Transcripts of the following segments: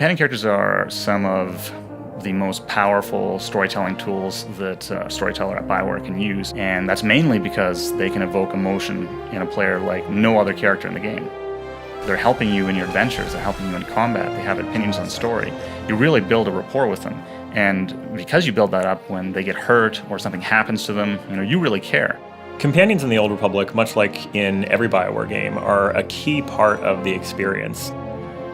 Companion characters are some of the most powerful storytelling tools that a storyteller at BioWare can use, and that's mainly because they can evoke emotion in a player like no other character in the game. They're helping you in your adventures, they're helping you in combat, they have opinions on story. You really build a rapport with them, and because you build that up, when they get hurt or something happens to them, you really care. Companions in the Old Republic, much like in every BioWare game, are a key part of the experience.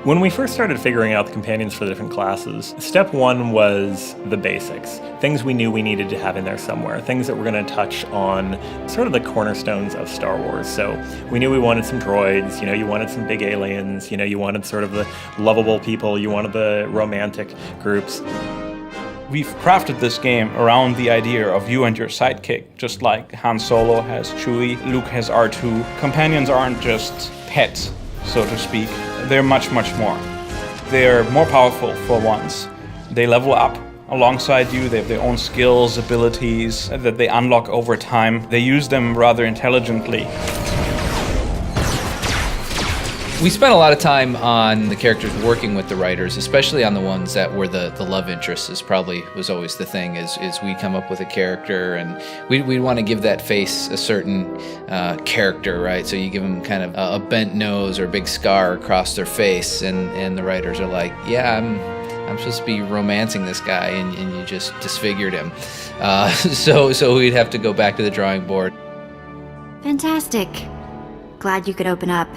When we first started figuring out the companions for the different classes, step one was the basics. Things we knew we needed to have in there somewhere, things that were going to touch on sort of the cornerstones of Star Wars. So we knew we wanted some droids, you wanted some big aliens, you wanted sort of the lovable people, you wanted the romantic groups. We've crafted this game around the idea of you and your sidekick, just like Han Solo has Chewie, Luke has R2. Companions aren't just pets, so to speak. They're much, much more. They're more powerful for once. They level up alongside you. They have their own skills, abilities that they unlock over time. They use them rather intelligently. We spent a lot of time on the characters working with the writers, especially on the ones that were the love interests. Was always the thing, is we come up with a character and we want to give that face a certain character, right? So you give them kind of a bent nose or a big scar across their face, and the writers are like, yeah, I'm supposed to be romancing this guy, and you just disfigured him. So we'd have to go back to the drawing board. Fantastic. Glad you could open up.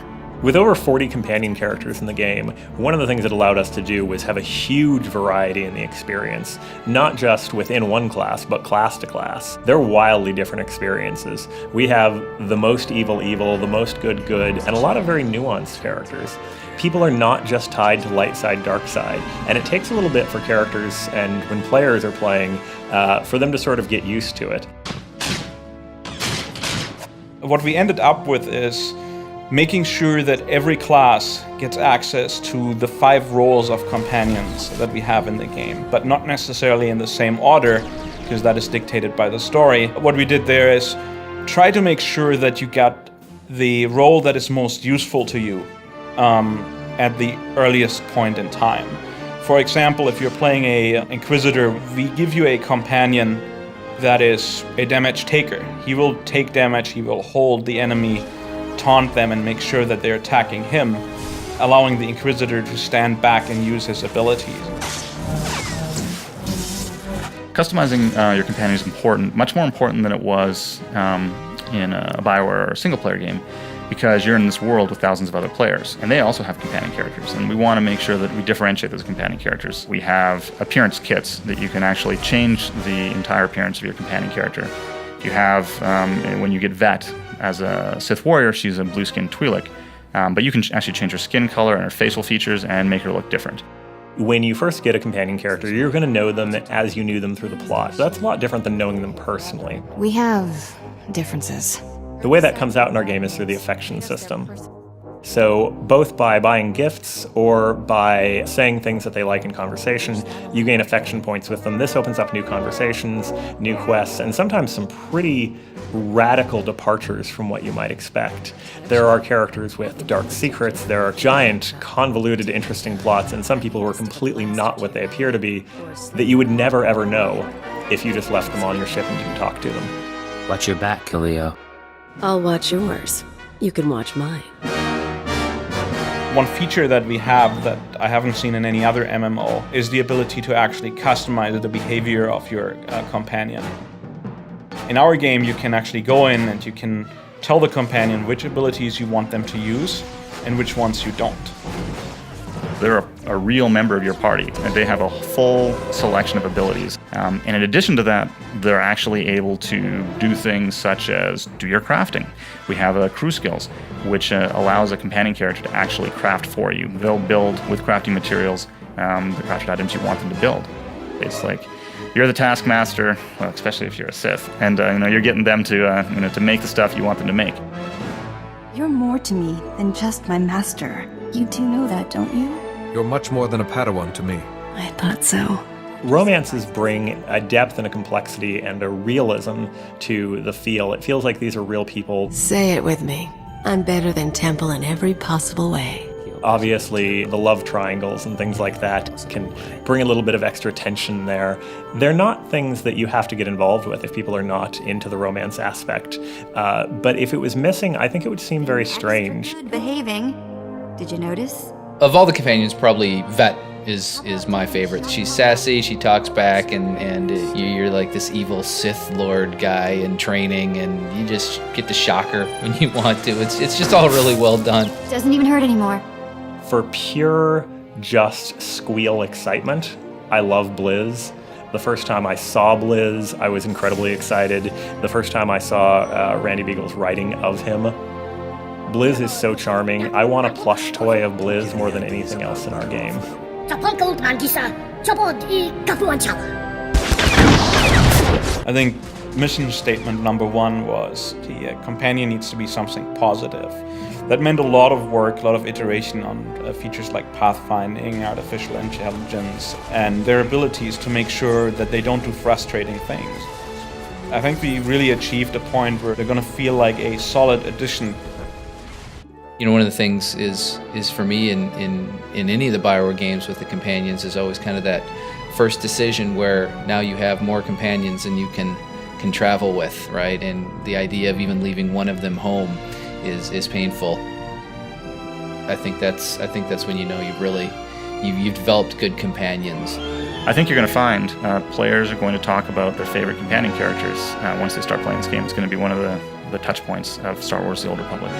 With over 40 companion characters in the game, one of the things it allowed us to do was have a huge variety in the experience, not just within one class, but class to class. They're wildly different experiences. We have the most evil, the most good, and a lot of very nuanced characters. People are not just tied to light side, dark side, and it takes a little bit for characters and when players are playing, for them to sort of get used to it. What we ended up with is making sure that every class gets access to the 5 roles of companions that we have in the game, but not necessarily in the same order, because that is dictated by the story. What we did there is try to make sure that you got the role that is most useful to you at the earliest point in time. For example, if you're playing a Inquisitor, we give you a companion that is a damage taker. He will take damage, he will hold the enemy, taunt them, and make sure that they're attacking him, allowing the Inquisitor to stand back and use his abilities. Customizing your companion is important, much more important than it was in a BioWare or a single-player game, because you're in this world with thousands of other players, and they also have companion characters, and we want to make sure that we differentiate those companion characters. We have appearance kits that you can actually change the entire appearance of your companion character. You have, when you get Vet as a Sith warrior, she's a blue-skinned Twi'lek, but you can actually change her skin color and her facial features and make her look different. When you first get a companion character, you're going to know them as you knew them through the plot. So that's a lot different than knowing them personally. We have differences. The way that comes out in our game is through the affection system. So both by buying gifts or by saying things that they like in conversation, you gain affection points with them. This opens up new conversations, new quests, and sometimes some pretty radical departures from what you might expect. There are characters with dark secrets, there are giant, convoluted, interesting plots, and some people who are completely not what they appear to be that you would never ever know if you just left them on your ship and didn't talk to them. Watch your back, Khalil. I'll watch yours. You can watch mine. One feature that we have that I haven't seen in any other MMO is the ability to actually customize the behavior of your companion. In our game, you can actually go in and you can tell the companion which abilities you want them to use and which ones you don't. They're a real member of your party, and they have a full selection of abilities. And in addition to that, they're actually able to do things such as do your crafting. We have crew skills, which allows a companion character to actually craft for you. They'll build with crafting materials the crafted items you want them to build. It's like you're the taskmaster, well, especially if you're a Sith, and you're getting them to make the stuff you want them to make. You're more to me than just my master. You do know that, don't you? You're much more than a Padawan to me. I thought so. Romances bring a depth and a complexity and a realism to the feel. It feels like these are real people. Say it with me. I'm better than Temple in every possible way. Obviously, the love triangles and things like that can bring a little bit of extra tension there. They're not things that you have to get involved with if people are not into the romance aspect. But if it was missing, I think it would seem very strange. Good behaving. Did you notice? Of all the companions, probably Vet is my favorite. She's sassy, she talks back, and you're like this evil Sith Lord guy in training, and you just get to shock her when you want to. It's just all really well done. Doesn't even hurt anymore. For pure, just squeal excitement, I love Blizz. The first time I saw Blizz, I was incredibly excited. The first time I saw Randy Beagle's writing of him, Blizz is so charming. I want a plush toy of Blizz more than anything else in our game. I think mission statement number 1 was the companion needs to be something positive. That meant a lot of work, a lot of iteration on features like pathfinding, artificial intelligence, and their abilities to make sure that they don't do frustrating things. I think we really achieved a point where they're going to feel like a solid addition. You know, one of the things is for me in any of the BioWare games with the companions is always kind of that first decision where now you have more companions than you can travel with, right? And the idea of even leaving one of them home is painful. I think that's when you know you've developed good companions. I think you're going to find players are going to talk about their favorite companion characters once they start playing this game. It's going to be one of the touch points of Star Wars: The Old Republic.